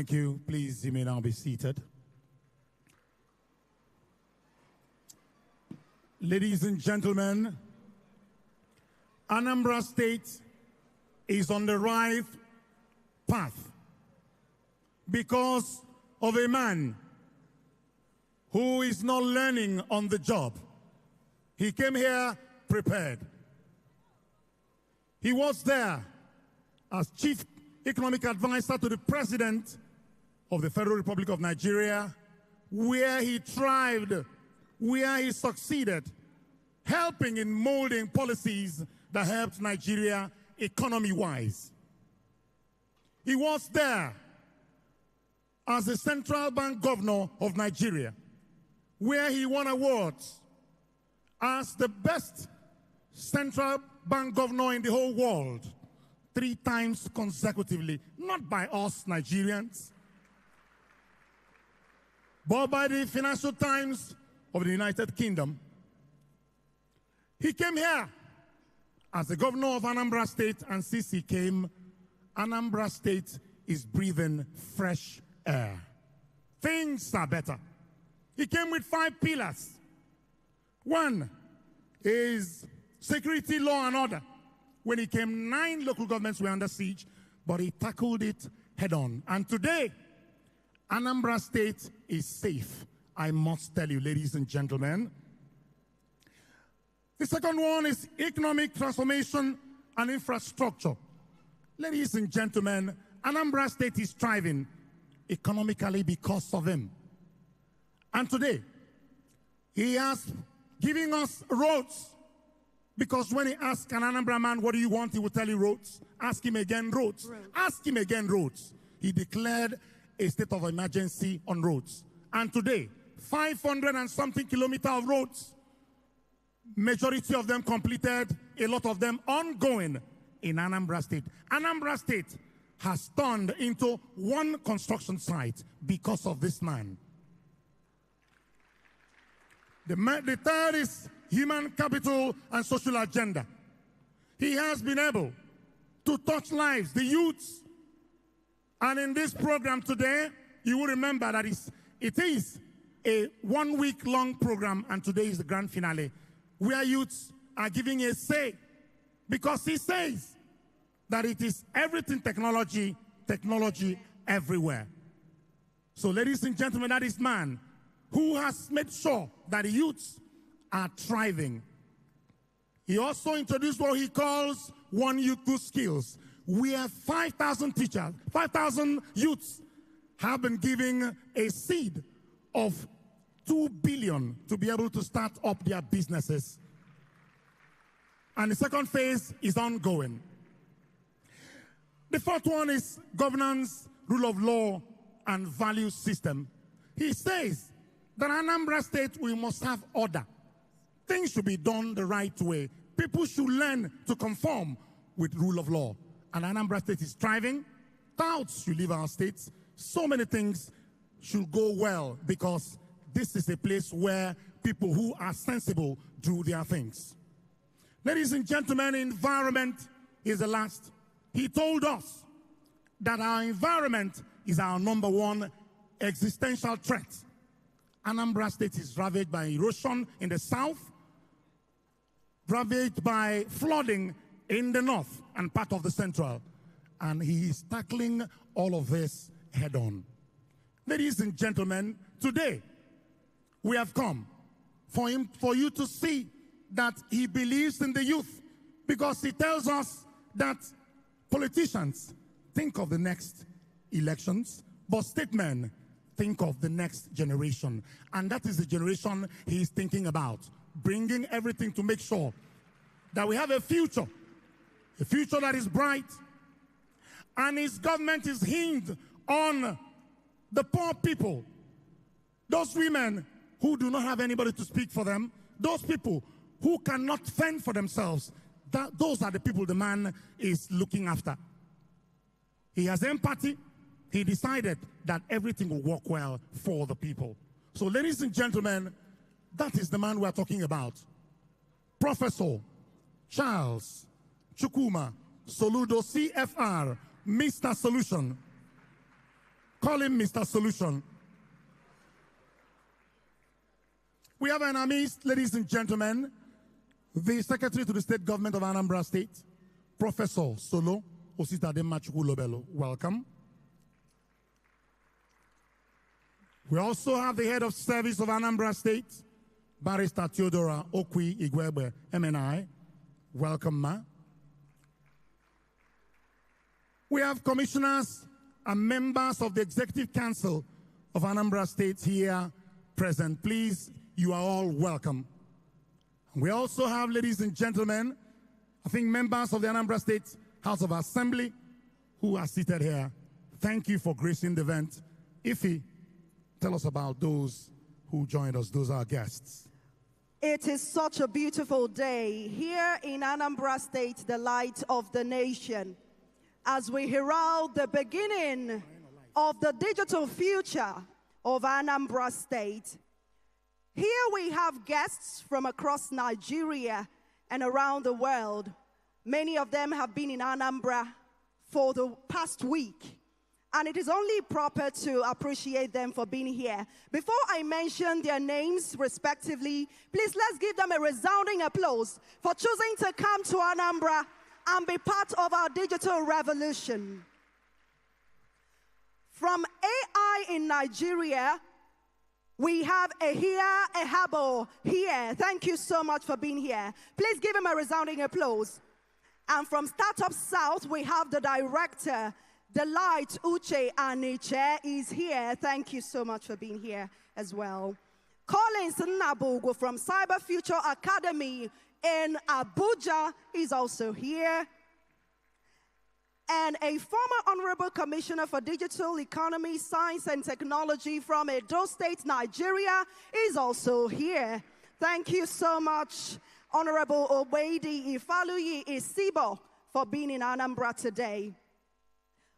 Thank you. Please, you may now be seated. Ladies and gentlemen, Anambra State is on the right path because of a man who is not learning on the job. He came here prepared. He was there as Chief Economic Advisor to the President of the Federal Republic of Nigeria, where he thrived, where he succeeded, helping in molding policies that helped Nigeria economy-wise. He was there as the Central Bank Governor of Nigeria, where he won awards as the best Central Bank Governor in the whole world 3 times consecutively, not by us Nigerians, but by the Financial Times of the United Kingdom. He came here as the governor of Anambra State, and since he came, Anambra State is breathing fresh air. Things are better. He came with 5 pillars. 1 is security, law, and order. When he came, 9 local governments were under siege, but he tackled it head on. And today, Anambra State is safe, I must tell you, ladies and gentlemen. The second one is economic transformation and infrastructure. Ladies and gentlemen, Anambra State is thriving economically because of him. And today, he has given us roads. Because when he asks an Anambra man, what do you want? He will tell you roads. Ask him again, roads. Ask him again, roads. He declared a state of emergency on roads. And today, 500 and something kilometers of roads, majority of them completed, a lot of them ongoing in Anambra State. Anambra State has turned into one construction site because of this man. The third is human capital and social agenda. He has been able to touch lives, the youths. And in this program today, you will remember that it is a 1-week-long program, and today is the grand finale, where youths are giving a say, because he says that it is everything technology, technology everywhere. So ladies and gentlemen, that is man who has made sure that the youths are thriving. He also introduced what he calls One Youth, Two Skills, where 5,000 teachers, 5,000 youths have been given a seed of 2 billion to be able to start up their businesses. And the second phase is ongoing. The fourth one is governance, rule of law, and value system. He says that Anambra State, we must have order. Things should be done the right way. People should learn to conform with rule of law. And Anambra State is thriving. Doubts should leave our states. So many things should go well, because this is a place where people who are sensible do their things. Ladies and gentlemen, environment is the last. He told us that our environment is our #1 existential threat. Anambra State is ravaged by erosion in the south, ravaged by flooding in the north and part of the central. And he is tackling all of this head on. Ladies and gentlemen, today we have come for you to see that he believes in the youth, because he tells us that politicians think of the next elections, but statesmen think of the next generation. And that is the generation he is thinking about, bringing everything to make sure that we have a future that is bright. And his government is hinged on the poor people, those women who do not have anybody to speak for them, those people who cannot fend for themselves. Those are the people the man is looking after. He has empathy. He decided that everything will work well for the people. So, ladies and gentlemen, that is the man we are talking about. Professor Charles Chukwuma Soludo, CFR, Mr. Solution. Call him Mr. Solution. We have in our midst, ladies and gentlemen, the Secretary to the State Government of Anambra State, Professor Solo Ositademachukwulobelo. Welcome. We also have the Head of Service of Anambra State, Barrister Theodora Okwi Igwebe, MNI. Welcome, ma. We have commissioners and members of the Executive Council of Anambra State here present. Please, you are all welcome. We also have, ladies and gentlemen, I think members of the Anambra State House of Assembly who are seated here. Thank you for gracing the event. Ife, tell us about those who joined us. Those are our guests. It is such a beautiful day here in Anambra State, the light of the nation, as we herald the beginning of the digital future of Anambra State. Here we have guests from across Nigeria and around the world. Many of them have been in Anambra for the past week, and it is only proper to appreciate them for being here. Before I mention their names respectively, please let's give them a resounding applause for choosing to come to Anambra and be part of our digital revolution. From AI in Nigeria, we have Ehia Ehabo here. Thank you so much for being here. Please give him a resounding applause. And from Startup South, we have the director, Delight Uche Aniche is here. Thank you so much for being here as well. Collins Nabugo from Cyber Future Academy in Abuja is also here. And a former Honorable Commissioner for Digital Economy, Science and Technology from Edo State, Nigeria is also here. Thank you so much, Honorable Obedi Ifaluyi Isibo, for being in Anambra today.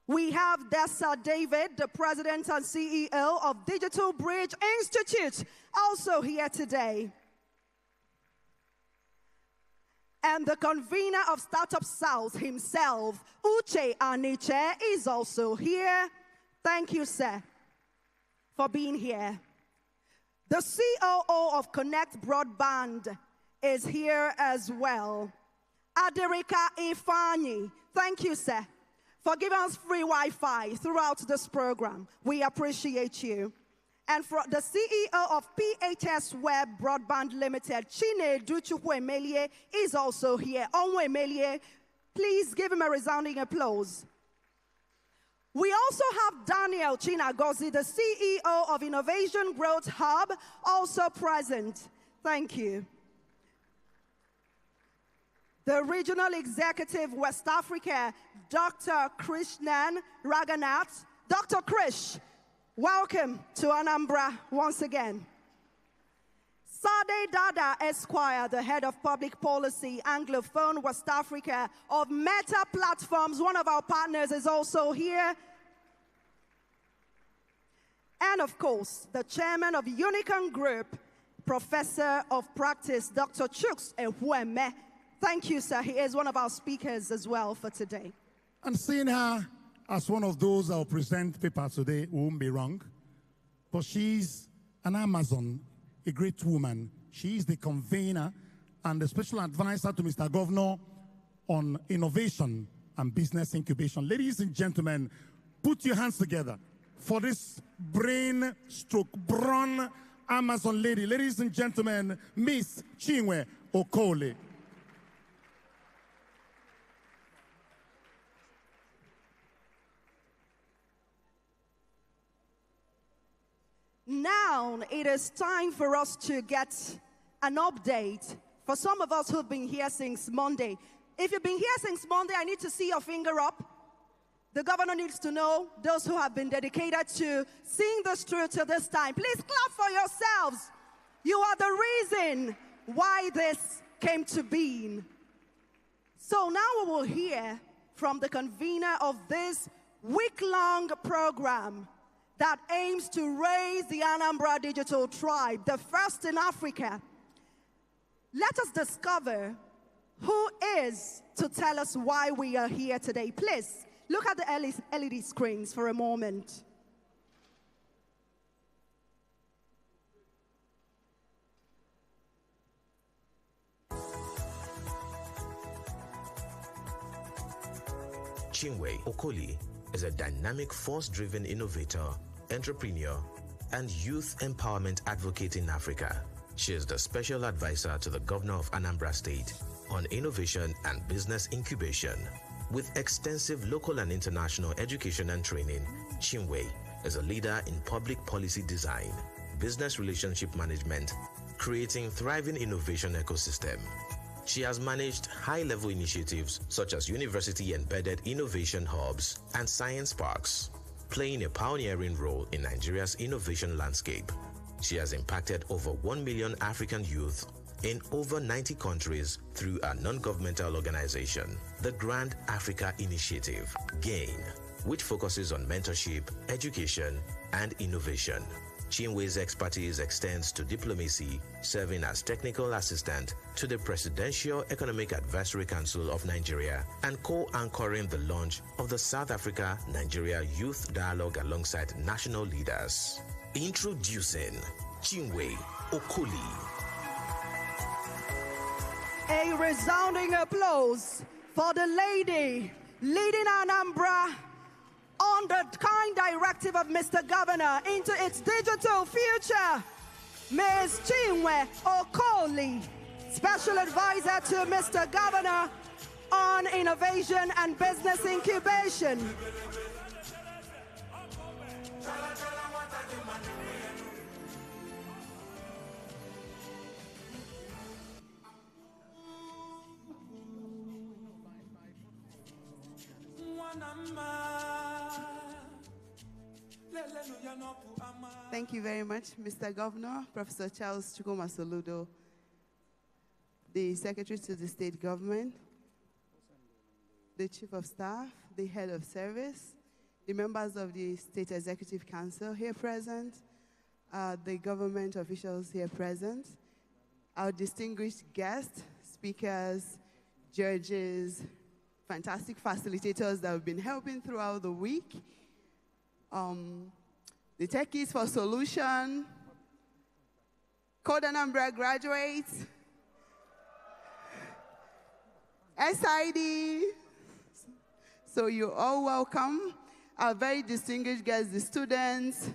We have Dessa David, the President and CEO of Digital Bridge Institute, also here today. And the convener of Startup South himself, Uche Aniche, is also here. Thank you, sir, for being here. The COO of Connect Broadband is here as well. Aderika Ifani, thank you, sir, for giving us free Wi-Fi throughout this program. We appreciate you. And for the CEO of PHS Web Broadband Limited, Chinedu Chukwuemelie, is also here. Onwemelie, please give him a resounding applause. We also have Daniel Chinagozi, the CEO of Innovation Growth Hub, also present. Thank you. The Regional Executive West Africa, Dr. Krishnan Raghunath. Dr. Krish, welcome to Anambra once again. Sade Dada Esquire, the Head of Public Policy, Anglophone West Africa of Meta Platforms, one of our partners, is also here. And of course, the Chairman of Unicorn Group, Professor of Practice, Dr. Chuks Ehueme. Thank you, sir. He is one of our speakers as well for today. And seeing her as one of those I'll present paper today won't be wrong. But she's an Amazon, a great woman. She's the convener and the special advisor to Mr. Governor on innovation and business incubation. Ladies and gentlemen, put your hands together for this brain stroke brawn Amazon lady. Ladies and gentlemen, Miss Chinwe Okole. Now it is time for us to get an update for some of us who've been here since Monday. If you've been here since Monday, I need to see your finger up. The governor needs to know those who have been dedicated to seeing this through to this time. Please clap for yourselves. You are the reason why this came to be. So now we will hear from the convener of this week-long program that aims to raise the Anambra Digital Tribe, the first in Africa. Let us discover who is to tell us why we are here today. Please, look at the LED screens for a moment. Chinwe Okoli is a dynamic force-driven innovator, entrepreneur, and youth empowerment advocate in Africa. She is the special advisor to the governor of Anambra State on innovation and business incubation. With extensive local and international education and training, Chinwe is a leader in public policy design, business relationship management, creating thriving innovation ecosystem. She has managed high-level initiatives such as university-embedded innovation hubs and science parks, playing a pioneering role in Nigeria's innovation landscape. She has impacted over 1 million African youth in over 90 countries through a non-governmental organization, the Grand Africa Initiative, GAIN, which focuses on mentorship, education, and innovation. Chinwe's expertise extends to diplomacy, serving as technical assistant to the Presidential Economic Advisory Council of Nigeria and co-anchoring the launch of the South Africa-Nigeria Youth Dialogue alongside national leaders. Introducing Chinwe Okoli. A resounding applause for the lady leading Anambra on the kind directive of Mr. Governor into its digital future, Ms. Chinwe Okoli, Special Advisor to Mr. Governor on Innovation and Business Incubation. Thank you very much, Mr. Governor, Professor Charles Chukwuma Soludo, the Secretary to the State Government, the Chief of Staff, the Head of Service, the members of the State Executive Council here present, the government officials here present, our distinguished guests, speakers, judges, fantastic facilitators that have been helping throughout the week, the Techies for Solution, Code Anambra graduates, SID. So you're all welcome. Our very distinguished guests, the students,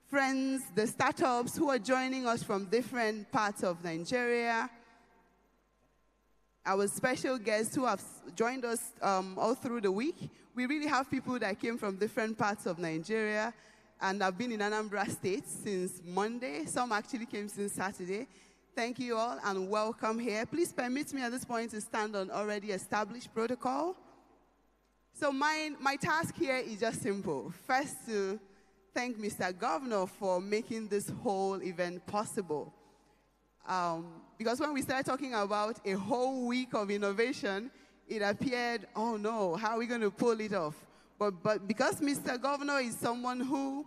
friends, the startups who are joining us from different parts of Nigeria. Our special guests who have joined us all through the week. We really have people that came from different parts of Nigeria and have been in Anambra State since Monday. Some actually came since Saturday. Thank you all and welcome here. Please permit me at this point to stand on already established protocol. So my task here is just simple. First, to thank Mr. Governor for making this whole event possible. Because when we started talking about a whole week of innovation, it appeared, oh no, how are we going to pull it off? But because Mr. Governor is someone who,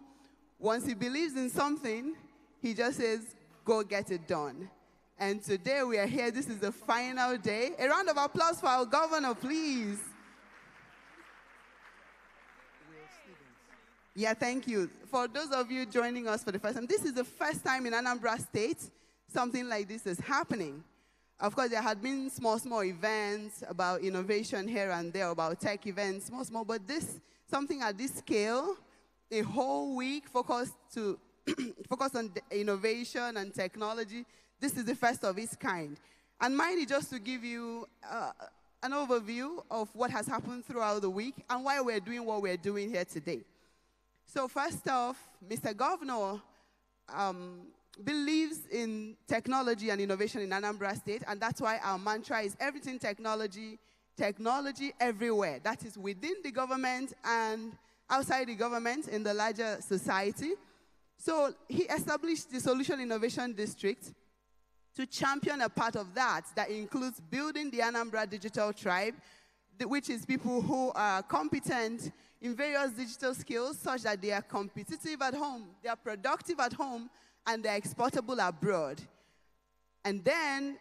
once he believes in something, he just says, go get it done. And today we are here. This is the final day. A round of applause for our governor, please. Yeah, thank you. For those of you joining us for the first time, this is the first time in Anambra State something like this is happening. Of course, there had been small events about innovation here and there, about tech events, small, but this, something at this scale, a whole week focused on innovation and technology, this is the first of its kind. And mine is just to give you an overview of what has happened throughout the week and why we're doing what we're doing here today. So first off, Mr. Governor believes in technology and innovation in Anambra State, and that's why our mantra is everything technology, technology everywhere. That is within the government and outside the government in the larger society. So he established the Solution Innovation District to champion a part of that includes building the Anambra Digital Tribe, which is people who are competent in various digital skills such that they are competitive at home, they are productive at home, and they're exportable abroad. And then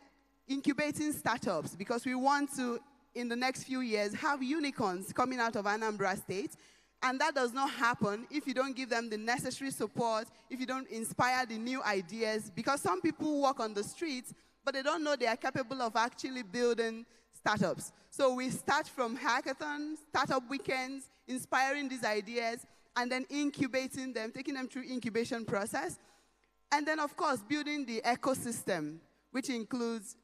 incubating startups, because we want to, in the next few years, have unicorns coming out of Anambra State. And that does not happen if you don't give them the necessary support, if you don't inspire the new ideas, because some people walk on the streets, but they don't know they are capable of actually building startups. So we start from hackathons, startup weekends, inspiring these ideas, and then incubating them, taking them through incubation process. And then, of course, building the ecosystem, which includes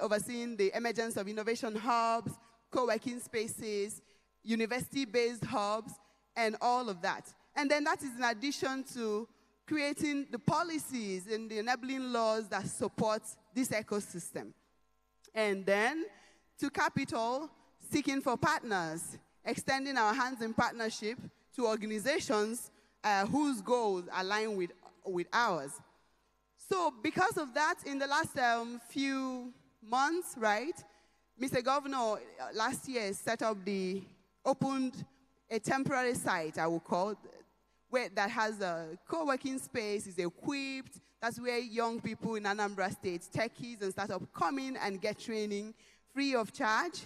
overseeing the emergence of innovation hubs, co-working spaces, university-based hubs, and all of that. And then that is in addition to creating the policies and the enabling laws that support this ecosystem. And then, to capital, seeking for partners, extending our hands in partnership to organizations whose goals align with ours. So because of that, in the last few months, right, Mr. Governor last year opened a temporary site, I will call, that has a co-working space, is equipped. That's where young people in Anambra State, techies and startups, come in and get training free of charge.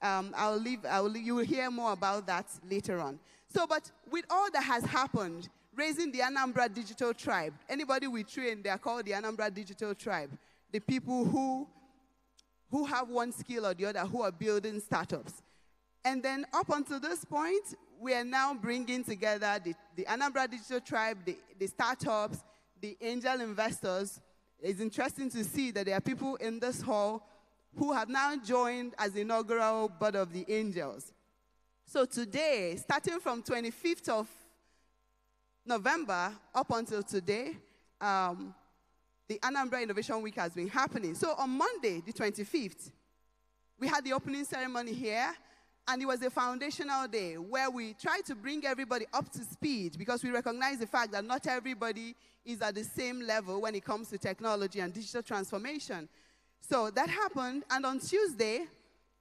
You will hear more about that later on. So, but with all that has happened, raising the Anambra Digital Tribe, anybody we train, they are called the Anambra Digital Tribe. The people who have one skill or the other, who are building startups. And then up until this point, we are now bringing together the Anambra Digital Tribe, the startups, the angel investors. It's interesting to see that there are people in this hall who have now joined as the inaugural Board of the Angels. So today, starting from 25th of November up until today, the Anambra Innovation Week has been happening. So on Monday, the 25th, we had the opening ceremony here, and it was a foundational day where we tried to bring everybody up to speed because we recognize the fact that not everybody is at the same level when it comes to technology and digital transformation. So that happened, and on Tuesday,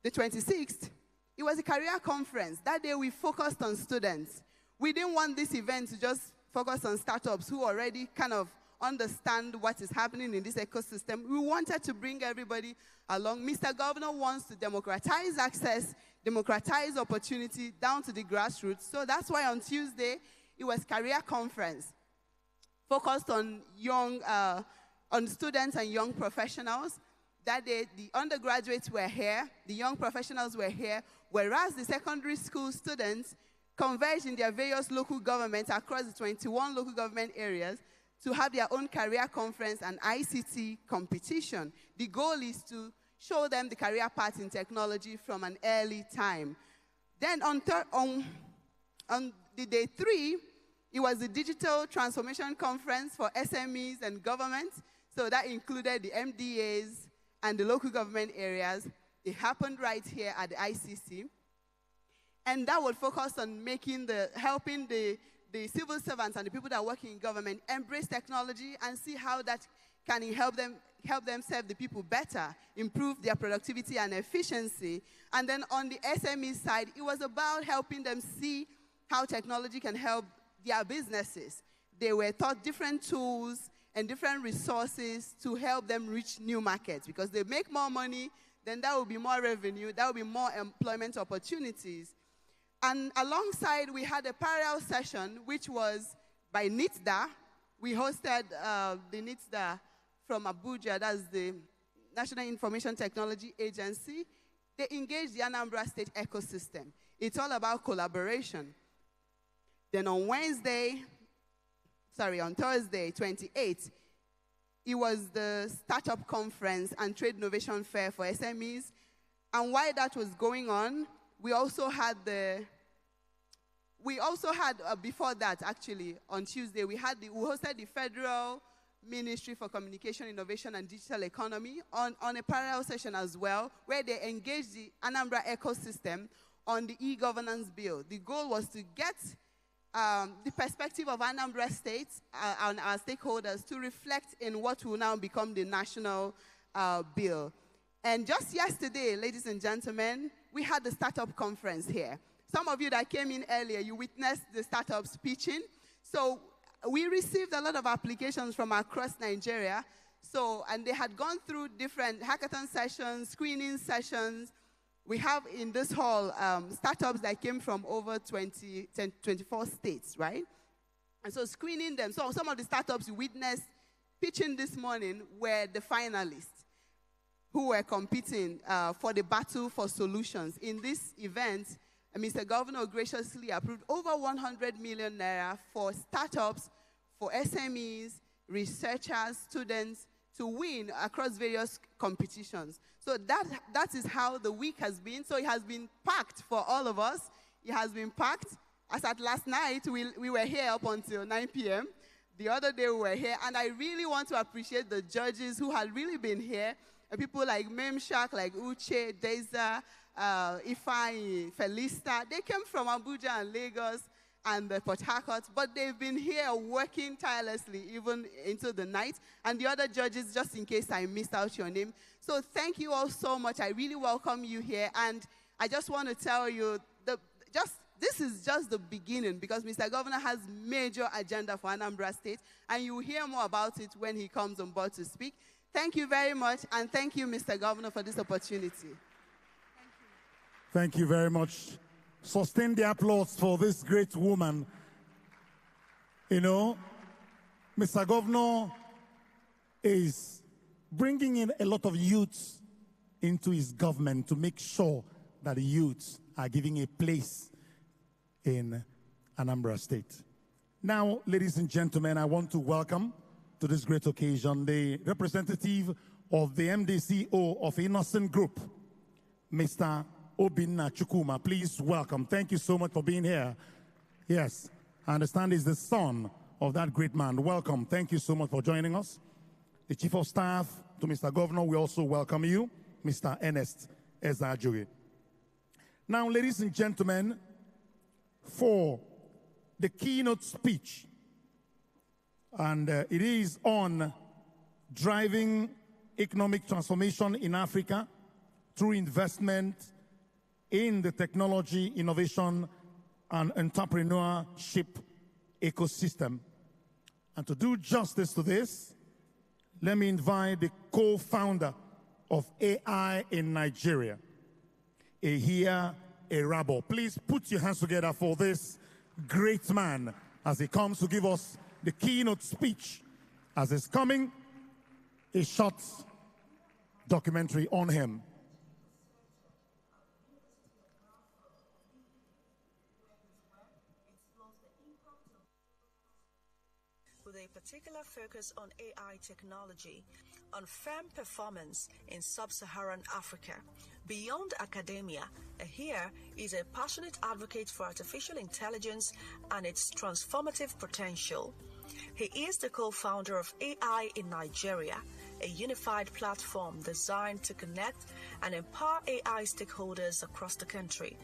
the 26th, it was a career conference. That day we focused on students. We didn't want this event to just focus on startups who already kind of understand what is happening in this ecosystem. We wanted to bring everybody along. Mr. Governor wants to democratize access, democratize opportunity down to the grassroots. So that's why on Tuesday, it was career conference, focused on on students and young professionals. That day, the undergraduates were here, the young professionals were here, whereas the secondary school students converged in their various local governments across the 21 local government areas to have their own career conference and ICT competition. The goal is to show them the career path in technology from an early time. Then on the day 3, it was the Digital Transformation Conference for SMEs and governments. So that included the MDAs and the local government areas. It happened right here at the ICC. And that would focus on helping the civil servants and the people that work in government embrace technology and see how that can help them serve the people better, improve their productivity and efficiency. And then on the SME side, it was about helping them see how technology can help their businesses. They were taught different tools and different resources to help them reach new markets, because they make more money, then that will be more revenue, that will be more employment opportunities. And alongside, we had a parallel session, which was by NITDA. We hosted the NITDA from Abuja, that's the National Information Technology Agency. They engaged the Anambra State ecosystem. It's all about collaboration. Then on Thursday, 28th, it was the Startup Conference and Trade Innovation Fair for SMEs. And while that was going on, we also had before that, actually, on Tuesday, we hosted the Federal Ministry for Communication, Innovation, and Digital Economy on a parallel session as well, where they engaged the Anambra ecosystem on the e-governance bill. The goal was to get the perspective of Anambra State and our stakeholders to reflect in what will now become the national bill. And just yesterday, ladies and gentlemen, we had the startup conference here. Some of you that came in earlier, you witnessed the startups pitching. So we received a lot of applications from across Nigeria. And they had gone through different hackathon sessions, screening sessions. We have in this hall startups that came from over 24 states, right? And so screening them. So some of the startups you witnessed pitching this morning were the finalists. who were competing for the battle for solutions. In this event, Mr. Governor graciously approved over 100 million naira for startups, for SMEs, researchers, students to win across various competitions. So that is how the week has been. So it has been packed for all of us. It has been packed. As at last night, we were here up until 9 p.m. The other day we were here, and I really want to appreciate the judges who had really been here. People like Memshak, like Uche, Deza, Ifeanyi, Felista. They came from Abuja and Lagos and Port Harcourt, but they've been here working tirelessly even into the night. And the other judges, just in case I missed out your name. So thank you all so much. I really welcome you here. And I just want to tell you, this is just the beginning, because Mr. Governor has major agenda for Anambra State, and you will hear more about it when he comes on board to speak. Thank you very much, and thank you, Mr. Governor, for this opportunity. Thank you very much. Sustain the applause for this great woman. You know, Mr. Governor is bringing in a lot of youths into his government to make sure that the youths are giving a place in Anambra State. Now, ladies and gentlemen, I want to welcome to this great occasion the representative of the MDCO of Innocent Group, Mr. Obinna Chukwuma. Please welcome. Thank you so much for being here. Yes, I understand he's the son of that great man. Welcome. Thank you so much for joining us. The Chief of Staff to Mr. Governor, we also welcome you, Mr. Ernest Ezajuge. Now, ladies and gentlemen, for the keynote speech, and it is on driving economic transformation in Africa through investment in the technology, innovation, and entrepreneurship ecosystem. And to do justice to this, let me invite the co-founder of AI in Nigeria, Ehia Erabo. Please put your hands together for this great man as he comes to give us the keynote speech. As is coming, a short documentary on him. With a particular focus on AI technology, on firm performance in sub-Saharan Africa. Beyond academia, Ehia is a passionate advocate for artificial intelligence and its transformative potential. He is the co-founder of AI in Nigeria, a unified platform designed to connect and empower AI stakeholders across the country.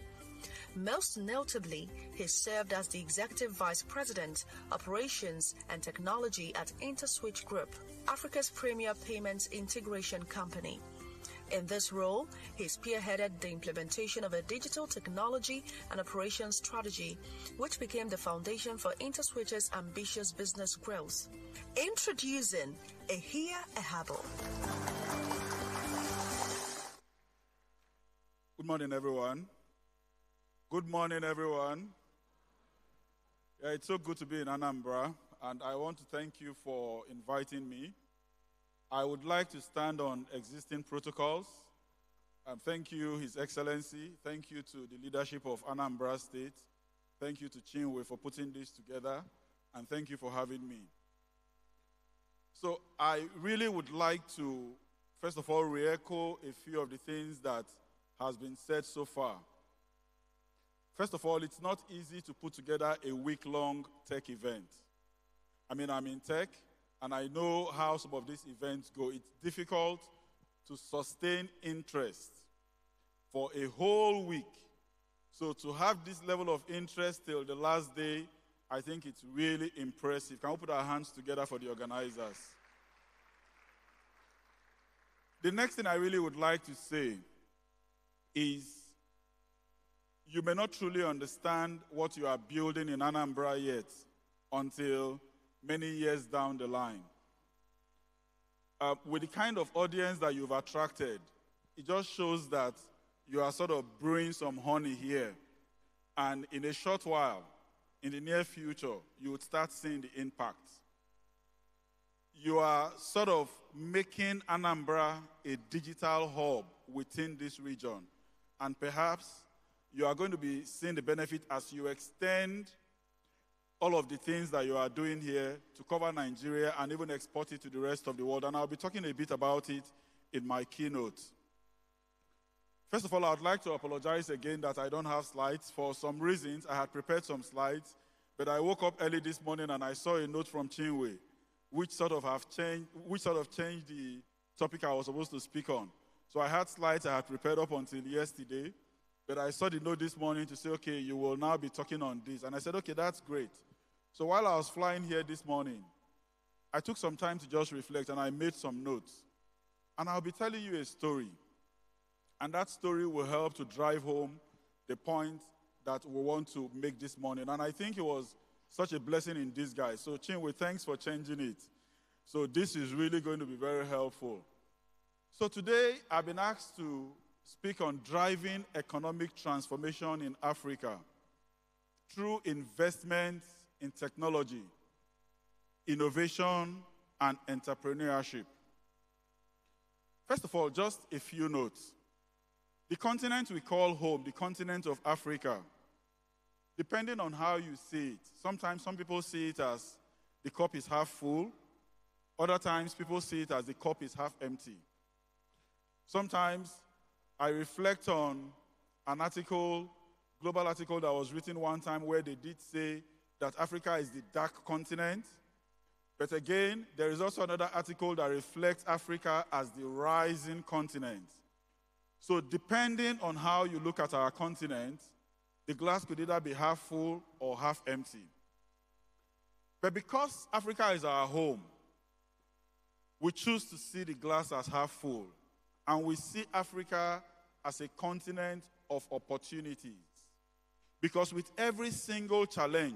Most notably, he served as the Executive Vice President, Operations and Technology at InterSwitch Group, Africa's premier payments integration company. In this role, he spearheaded the implementation of a digital technology and operations strategy, which became the foundation for InterSwitch's ambitious business growth. Introducing Ehia Erabo. Good morning, everyone. Good morning, everyone. Yeah, it's so good to be in Anambra, and I want to thank you for inviting me. I would like to stand on existing protocols. Thank you, His Excellency. Thank you to the leadership of Anambra State. Thank you to Chinwe for putting this together, and thank you for having me. So I really would like to, first of all, re-echo a few of the things that has been said so far. First of all, it's not easy to put together a week-long tech event. I mean, I'm in tech, and I know how some of these events go. It's difficult to sustain interest for a whole week. So to have this level of interest till the last day, I think it's really impressive. Can we put our hands together for the organizers? The next thing I really would like to say is you may not truly understand what you are building in Anambra yet until many years down the line. With the kind of audience that you've attracted, it just shows that you are sort of brewing some honey here. And in a short while, in the near future, you would start seeing the impact. you are sort of making Anambra a digital hub within this region. And perhaps you are going to be seeing the benefit as you extend all of the things that you are doing here to cover Nigeria and even export it to the rest of the world. And I'll be talking a bit about it in my keynote. First of all, I would like to apologize again that I don't have slides. For some reasons, I had prepared some slides, but I woke up early this morning and I saw a note from Chinwe, which sort of changed the topic I was supposed to speak on. So I had slides I had prepared up until yesterday, but I saw the note this morning to say, okay, you will now be talking on this. And I said, okay, that's great. So while I was flying here this morning, I took some time to just reflect and I made some notes. And I'll be telling you a story. And that story will help to drive home the point that we want to make this morning. And I think it was such a blessing in disguise. So Chinwe, thanks for changing it. So this is really going to be very helpful. So today I've been asked to speak on driving economic transformation in Africa through investments in technology, innovation, and entrepreneurship. First of all, just a few notes. The continent we call home, the continent of Africa, depending on how you see it, sometimes some people see it as the cup is half full. Other times people see it as the cup is half empty. Sometimes I reflect on an article, global article that was written one time where they did say that Africa is the dark continent. But again, there is also another article that reflects Africa as the rising continent. So depending on how you look at our continent, the glass could either be half full or half empty. But because Africa is our home, we choose to see the glass as half full. And we see Africa as a continent of opportunities. Because with every single challenge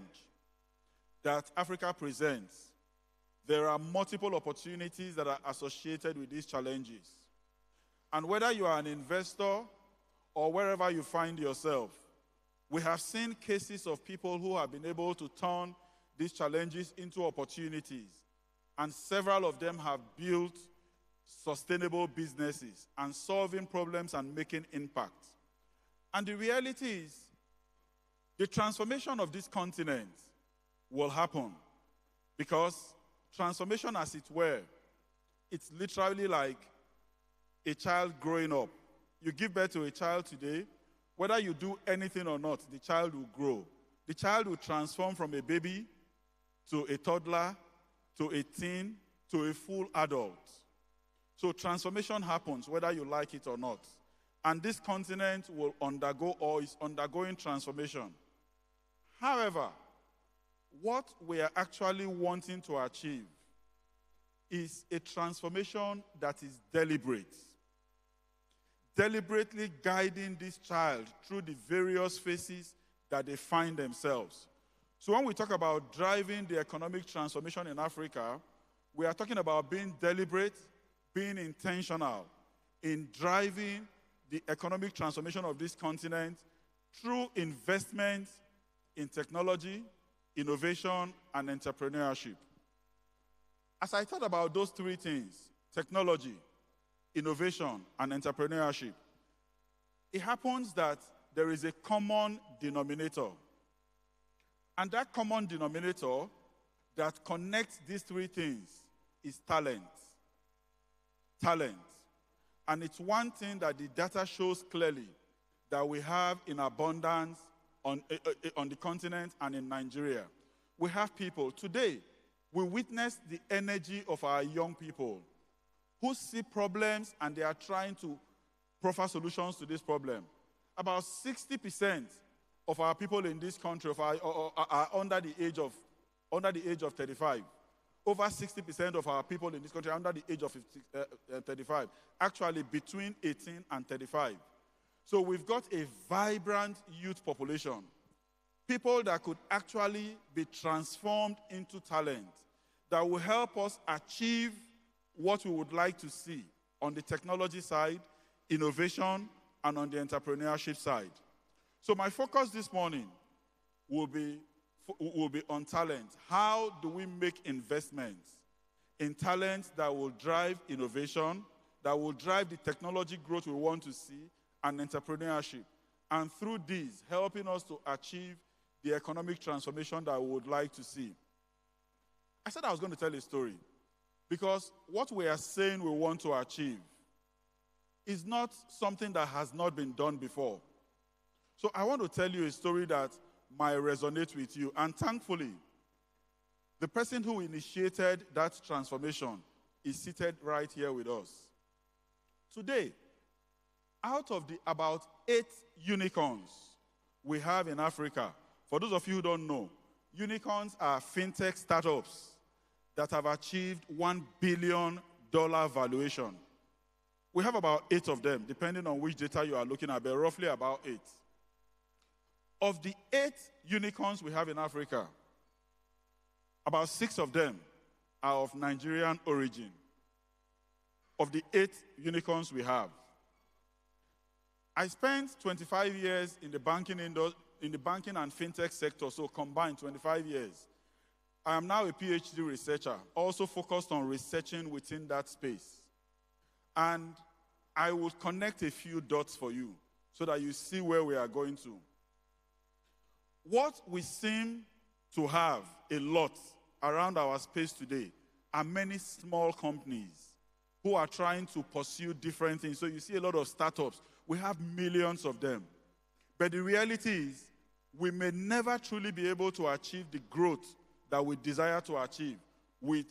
that Africa presents, there are multiple opportunities that are associated with these challenges. And whether you are an investor or wherever you find yourself, we have seen cases of people who have been able to turn these challenges into opportunities. And several of them have built sustainable businesses and solving problems and making impact. And the reality is, the transformation of this continent will happen because transformation, as it were, it's literally like a child growing up. You give birth to a child today, whether you do anything or not, the child will grow. The child will transform from a baby to a toddler, to a teen, to a full adult. So transformation happens whether you like it or not. And this continent will undergo or is undergoing transformation. However, what we are actually wanting to achieve is a transformation that is deliberate. Deliberately guiding this child through the various phases that they find themselves. So when we talk about driving the economic transformation in Africa, we are talking about being deliberate, being intentional in driving the economic transformation of this continent through investment in technology, innovation, and entrepreneurship. As I thought about those three things, technology, innovation, and entrepreneurship, it happens that there is a common denominator. And that common denominator that connects these three things is talent. Talent. And it's one thing that the data shows clearly that we have in abundance on the continent and in Nigeria. We have people. Today, we witness the energy of our young people who see problems and they are trying to proffer solutions to this problem. About 60% of our people in this country are under the age of 35. Over 60% of our people in this country are under the age of 35. Actually, between 18 and 35. So we've got a vibrant youth population. People that could actually be transformed into talent that will help us achieve what we would like to see on the technology side, innovation, and on the entrepreneurship side. So my focus this morning will be on talent. How do we make investments in talent that will drive innovation, that will drive the technology growth we want to see, and entrepreneurship. And through these, helping us to achieve the economic transformation that we would like to see. I said I was going to tell a story because what we are saying we want to achieve is not something that has not been done before. So I want to tell you a story that might resonate with you. And thankfully, the person who initiated that transformation is seated right here with us. Today, out of the about 8 unicorns we have in Africa, for those of you who don't know, unicorns are fintech startups that have achieved $1 billion valuation. We have about 8 of them, depending on which data you are looking at, but roughly about 8. Of the 8 unicorns we have in Africa, about 6 of them are of Nigerian origin. Of the 8 unicorns we have. I spent 25 years in the banking and fintech sector, so combined 25 years. I am now a PhD researcher, also focused on researching within that space. And I will connect a few dots for you so that you see where we are going to. What we seem to have a lot around our space today are many small companies who are trying to pursue different things. So you see a lot of startups. We have millions of them. But the reality is, we may never truly be able to achieve the growth that we desire to achieve with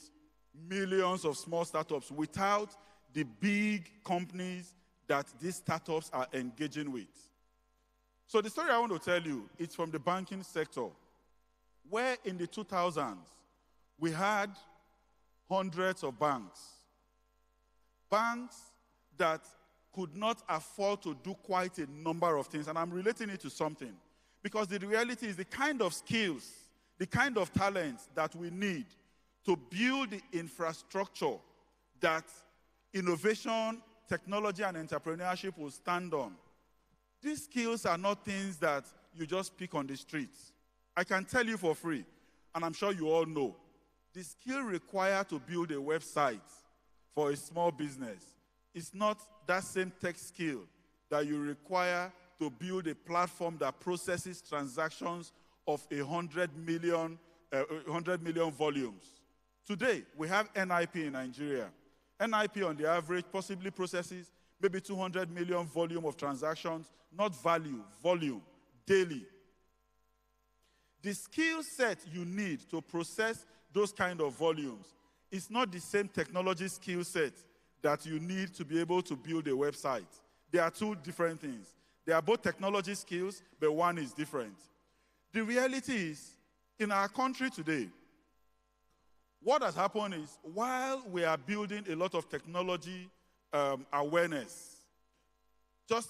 millions of small startups without the big companies that these startups are engaging with. So the story I want to tell you is from the banking sector, where in the 2000s, we had hundreds of banks. Banks that could not afford to do quite a number of things. And I'm relating it to something. Because the reality is the kind of skills, the kind of talents that we need to build the infrastructure that innovation, technology, and entrepreneurship will stand on. These skills are not things that you just pick on the streets. I can tell you for free, and I'm sure you all know, the skill required to build a website for a small business is not that same tech skill that you require to build a platform that processes transactions of 100 million volumes. Today, we have NIP in Nigeria. NIP on the average possibly processes maybe 200 million volume of transactions, not value, volume, daily. The skill set you need to process those kind of volumes is not the same technology skill set that you need to be able to build a website. They are two different things. They are both technology skills, but one is different. The reality is, in our country today, what has happened is, while we are building a lot of technology awareness, just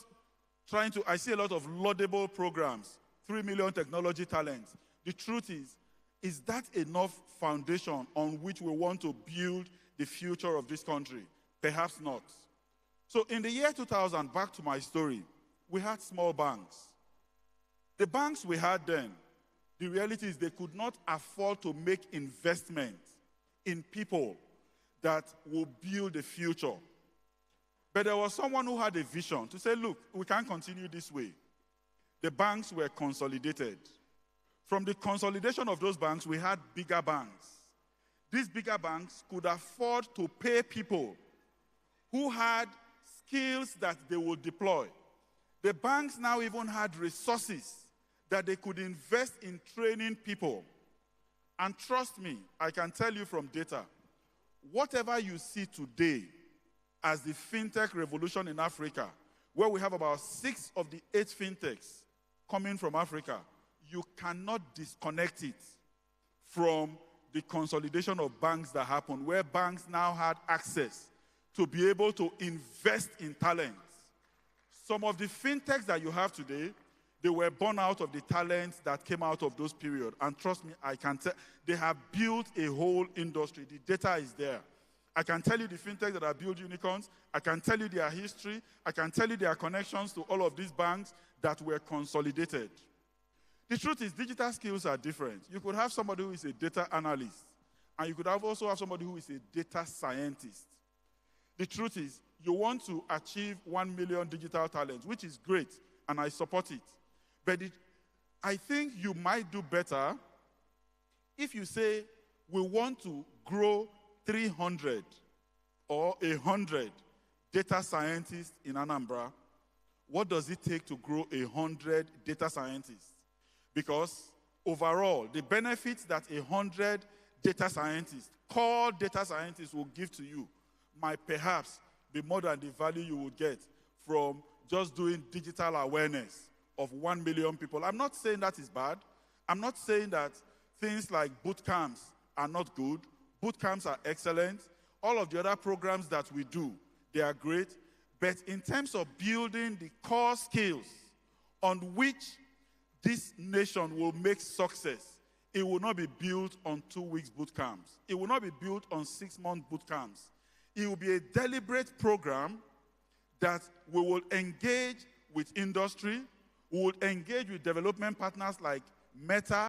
trying to, I see a lot of laudable programs, 3 million technology talents. The truth is that enough foundation on which we want to build the future of this country? Perhaps not. So in the year 2000, back to my story, we had small banks. The banks we had then, the reality is they could not afford to make investments in people that will build the future. But there was someone who had a vision to say, look, we can't continue this way. The banks were consolidated. From the consolidation of those banks, we had bigger banks. These bigger banks could afford to pay people who had skills that they would deploy. The banks now even had resources that they could invest in training people. And trust me, I can tell you from data, whatever you see today as the fintech revolution in Africa, where we have about 6 of the 8 fintechs coming from Africa, you cannot disconnect it from the consolidation of banks that happened, where banks now had access to be able to invest in talents. Some of the fintechs that you have today, they were born out of the talents that came out of those periods. And trust me, I can tell, they have built a whole industry. The data is there. I can tell you the fintechs that have built unicorns. I can tell you their history. I can tell you their connections to all of these banks that were consolidated. The truth is, digital skills are different. You could have somebody who is a data analyst, and you could also have somebody who is a data scientist. The truth is, you want to achieve 1 million digital talents, which is great, and I support it. But I think you might do better if you say, we want to grow 300 or 100 data scientists in Anambra. What does it take to grow 100 data scientists? Because overall, the benefits that 100 data scientists, core data scientists, will give to you might perhaps be more than the value you would get from just doing digital awareness of 1 million people. I'm not saying that is bad. I'm not saying that things like boot camps are not good. Boot camps are excellent. All of the other programs that we do, they are great. But in terms of building the core skills on which this nation will make success, it will not be built on 2 weeks boot camps. It will not be built on 6-month boot camps. It will be a deliberate program that we will engage with industry, we will engage with development partners like Meta,